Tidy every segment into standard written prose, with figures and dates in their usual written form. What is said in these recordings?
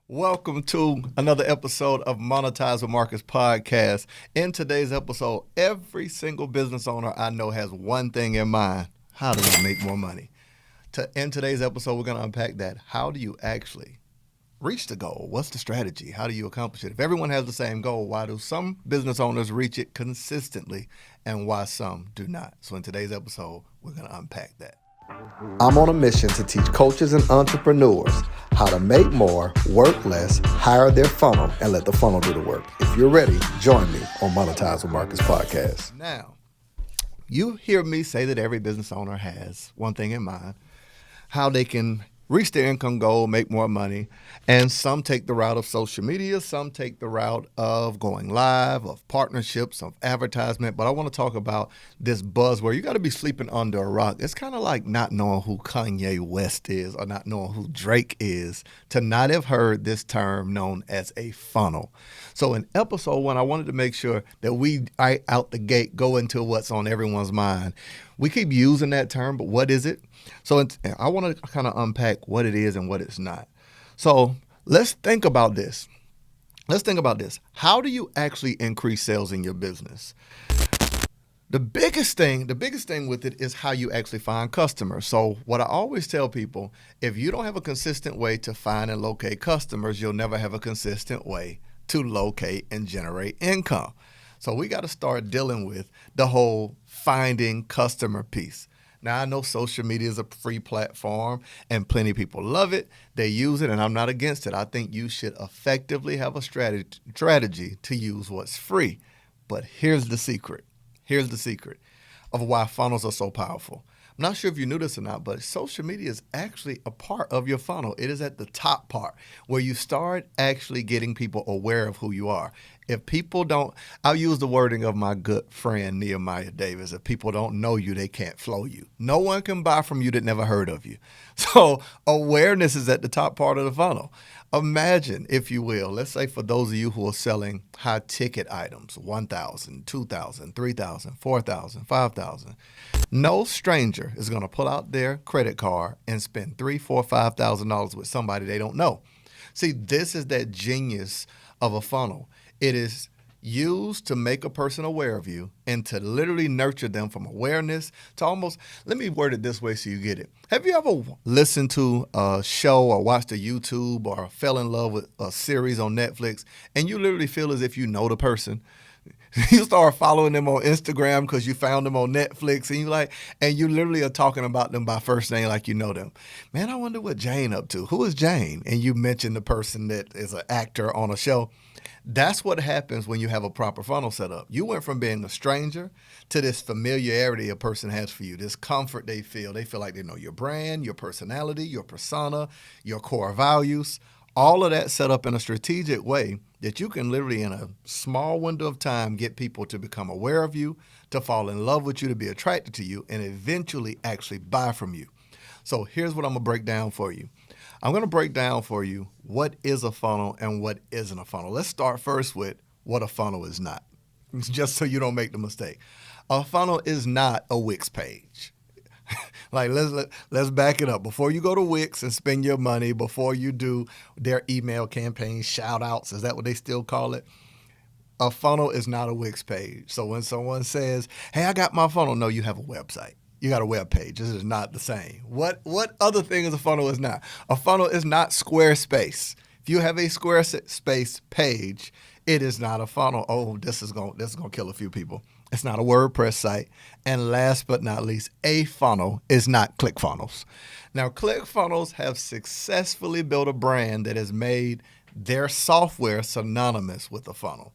Welcome to another episode of 𝗪𝗶𝘁𝗵 podcast. In today's episode, every single business owner I know has one thing in mind: how do I make more money? In today's episode, we're going to unpack that. How do you actually reach the goal? What's the strategy? How do you accomplish it? If everyone has the same goal, why do some business owners reach it consistently and why some do not? So in today's episode, we're going to unpack that. I'm on a mission to teach coaches and entrepreneurs how to make more, work less, hire their funnel, and let the funnel do the work. If you're ready, join me on 𝗪𝗶𝘁𝗵 podcast. Now, you hear me say that every business owner has one thing in mind: how they can reach their income goal, make more money. And some take the route of social media, some take the route of going live, of partnerships, of advertisement. But I want to talk about this buzzword. You got to be sleeping under a rock. It's kind of like not knowing who Kanye West is or not knowing who Drake is to not have heard this term known as a funnel. So in episode 1, I wanted to make sure that we right out the gate go into what's on everyone's mind. We keep using that term, but what is it? So I want to kind of unpack what it is and what it's not. So let's think about this. How do you actually increase sales in your business? The biggest thing with it is how you actually find customers. So what I always tell people, if you don't have a consistent way to find and locate customers, you'll never have a consistent way to locate and generate income. So we got to start dealing with the whole finding customer piece. Now, I know social media is a free platform and plenty of people love it. They use it, and I'm not against it. I think you should effectively have a strategy to use what's free. But here's the secret. Here's the secret of why funnels are so powerful. I'm not sure if you knew this or not, but social media is actually a part of your funnel. It is at the top part where you start actually getting people aware of who you are. If people don't, I'll use the wording of my good friend Nehemiah Davis: if people don't know you, they can't flow you. No one can buy from you that never heard of you. So awareness is at the top part of the funnel. Imagine, if you will, let's say for those of you who are selling high ticket items, $1,000, $2,000, $3,000, $4,000, $5,000. No stranger is going to pull out their credit card and spend $3,000, $4,000, $5,000 with somebody they don't know. See, this is that genius of a funnel. It is used to make a person aware of you and to literally nurture them from awareness to almost, let me word it this way so you get it. Have you ever listened to a show or watched a YouTube or fell in love with a series on Netflix and you literally feel as if you know the person? You start following them on Instagram because you found them on Netflix and you literally are talking about them by first name like you know them. Man, I wonder what Jane up to. Who is Jane? And you mention the person that is an actor on a show. That's what happens when you have a proper funnel set up. You went from being a stranger to this familiarity a person has for you, this comfort they feel. They feel like they know your brand, your personality, your persona, your core values. All of that set up in a strategic way that you can literally in a small window of time get people to become aware of you, to fall in love with you, to be attracted to you, and eventually actually buy from you. So here's what I'm going to break down for you. I'm going to break down for you what is a funnel and what isn't a funnel. Let's start first with what a funnel is not, just so you don't make the mistake. A funnel is not a Wix page. Let's back it up. Before you go to Wix and spend your money, before you do their email campaign, shout outs, is that what they still call it? A funnel is not a Wix page. So when someone says, hey, I got my funnel, no, you have a website. You got a web page. This is not the same. What other thing is a funnel is not? A funnel is not Squarespace. If you have a Squarespace page, it is not a funnel. Oh, this is gonna kill a few people. It's not a WordPress site. And last but not least, a funnel is not ClickFunnels. Now, ClickFunnels have successfully built a brand that has made their software synonymous with a funnel.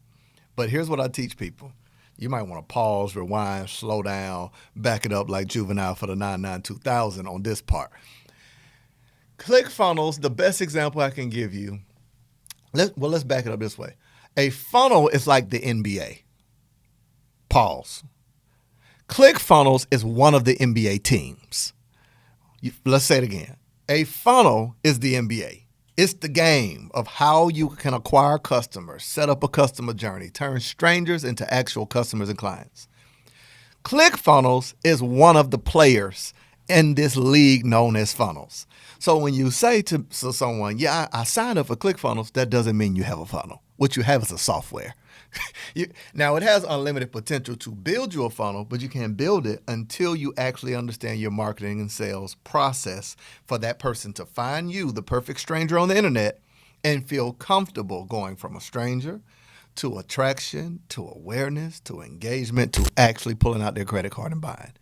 But here's what I teach people. You might want to pause, rewind, slow down, back it up like Juvenile for the 99-2000 on this part. ClickFunnels, the best example I can give you, let's back it up this way. A funnel is like the NBA. Pause. ClickFunnels is one of the NBA teams. Let's say it again. A funnel is the NBA. It's the game of how you can acquire customers, set up a customer journey, turn strangers into actual customers and clients. ClickFunnels is one of the players in this league known as funnels. So when you say to someone, yeah, I signed up for ClickFunnels, that doesn't mean you have a funnel. What you have is a software. Now, it has unlimited potential to build you a funnel, but you can't build it until you actually understand your marketing and sales process for that person to find you, the perfect stranger on the internet, and feel comfortable going from a stranger to attraction, to awareness, to engagement, to actually pulling out their credit card and buying.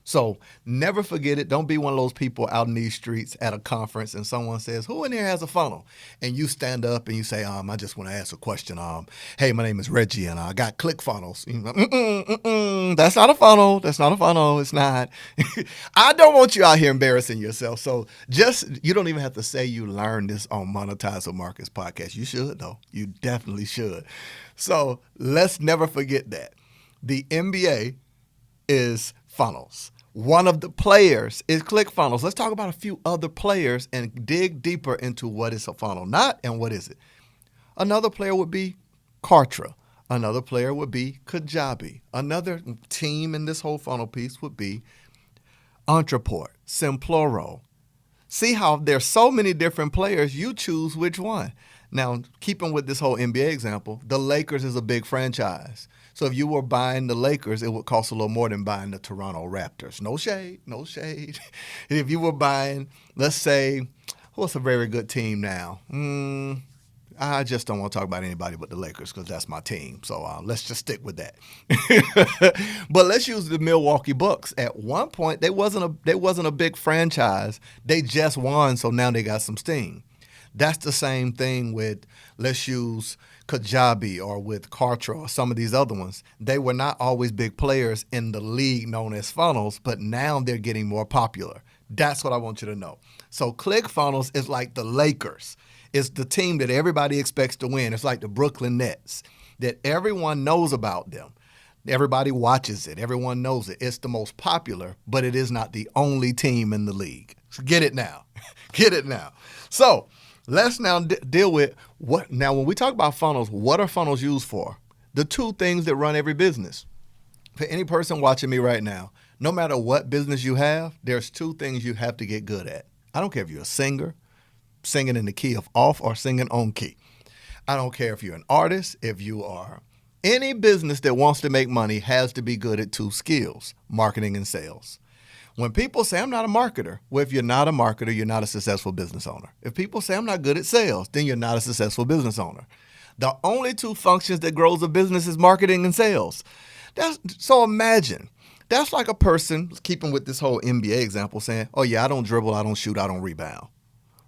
So never forget it. Don't be one of those people out in these streets at a conference and someone says, who in here has a funnel? And you stand up and you say, I just want to ask a question. Hey, my name is Reggie and I got ClickFunnels. That's not a funnel. That's not a funnel. It's not. I don't want you out here embarrassing yourself. So you don't even have to say you learned this on Monetize with Marcus podcast. You should, though. You definitely should. So let's never forget that. The MBA is funnels. One of the players is ClickFunnels. Let's talk about a few other players and dig deeper into what is a funnel not and what is it. Another player would be Kartra. Another player would be Kajabi. Another team in this whole funnel piece would be 𝗪𝗋, See how there's so many different players, you choose which one. Now, keeping with this whole NBA example, the Lakers is a big franchise. So if you were buying the Lakers, it would cost a little more than buying the Toronto Raptors. No shade, no shade. If you were buying, let's say, what's a very good team now? I just don't want to talk about anybody but the Lakers because that's my team. So let's just stick with that. But let's use the Milwaukee Bucks. At one point, they wasn't a big franchise. They just won, so now they got some steam. That's the same thing with, let's use Kajabi or with Kartra or some of these other ones. They were not always big players in the league known as funnels, but now they're getting more popular. That's what I want you to know. So ClickFunnels is like the Lakers. It's the team that everybody expects to win. It's like the Brooklyn Nets, that everyone knows about them. Everybody watches it. Everyone knows it. It's the most popular, but it is not the only team in the league. So get it now. Get it now. So let's now deal with what. Now, when we talk about funnels, what are funnels used for? The two things that run every business. For any person watching me right now, no matter what business you have, there's two things you have to get good at. I don't care if you're a singer, singing in the key of off or singing on key. I don't care if you're an artist, if you are. Any business that wants to make money has to be good at two skills, marketing and sales. When people say, I'm not a marketer, well, if you're not a marketer, you're not a successful business owner. If people say, I'm not good at sales, then you're not a successful business owner. The only two functions that grows a business is marketing and sales. So imagine, that's like a person, keeping with this whole NBA example, saying, oh yeah, I don't dribble, I don't shoot, I don't rebound.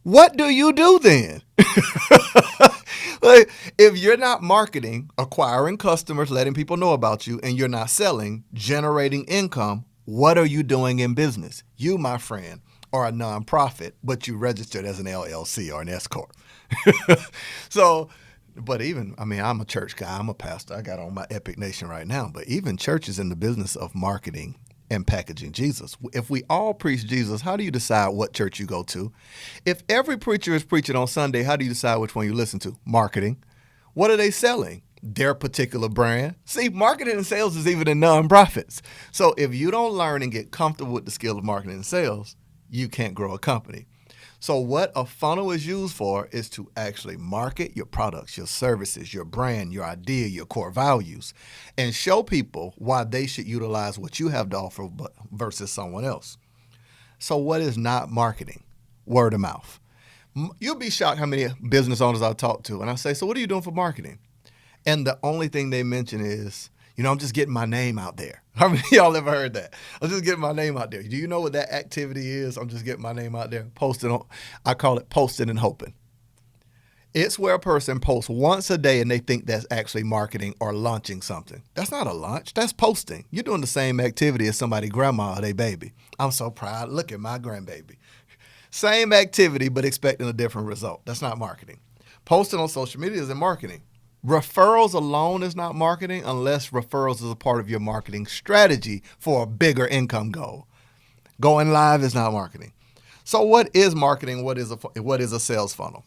What do you do then? Like, if you're not marketing, acquiring customers, letting people know about you, and you're not selling, generating income, what are you doing in business? You, my friend, are a nonprofit, but you registered as an LLC or an S Corp. So, but even, I'm a church guy, I'm a pastor, I got on my Epic Nation right now, but even church is in the business of marketing and packaging Jesus. If we all preach Jesus, how do you decide what church you go to? If every preacher is preaching on Sunday, how do you decide which one you listen to? Marketing. What are they selling? Their particular brand. See, marketing and sales is even in nonprofits. So if you don't learn and get comfortable with the skill of marketing and sales, you can't grow a company. So what a funnel is used for is to actually market your products, your services, your brand, your idea, your core values, and show people why they should utilize what you have to offer versus someone else. So what is not marketing? Word of mouth. You'll be shocked how many business owners I talk to, and I say, so what are you doing for marketing? And the only thing they mention is, I'm just getting my name out there. How many of y'all ever heard that? I'm just getting my name out there. Do you know what that activity is? I'm just getting my name out there. I call it posting and hoping. It's where a person posts once a day and they think that's actually marketing or launching something. That's not a launch. That's posting. You're doing the same activity as somebody's grandma or their baby. I'm so proud. Look at my grandbaby. Same activity, but expecting a different result. That's not marketing. Posting on social media isn't marketing. Referrals alone is not marketing unless referrals is a part of your marketing strategy for a bigger income goal. Going live is not marketing. So what is marketing? What is a sales funnel?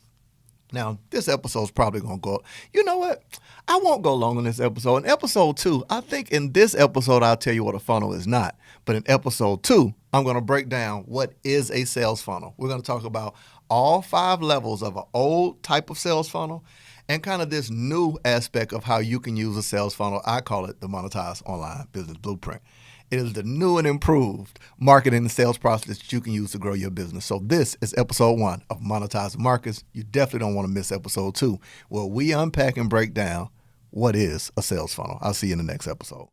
Now, this episode's probably going to go up. You know what? I won't go long on this episode. In episode 2, I think in this episode, I'll tell you what a funnel is not. But in episode 2, I'm going to break down what is a sales funnel. We're going to talk about all 5 levels of an old type of sales funnel and kind of this new aspect of how you can use a sales funnel. I call it the Monetize Online Business Blueprint. It is the new and improved marketing and sales process that you can use to grow your business. So this is episode 1 of Monetize with Marcus. You definitely don't want to miss episode 2, where we unpack and break down what is a sales funnel. I'll see you in the next episode.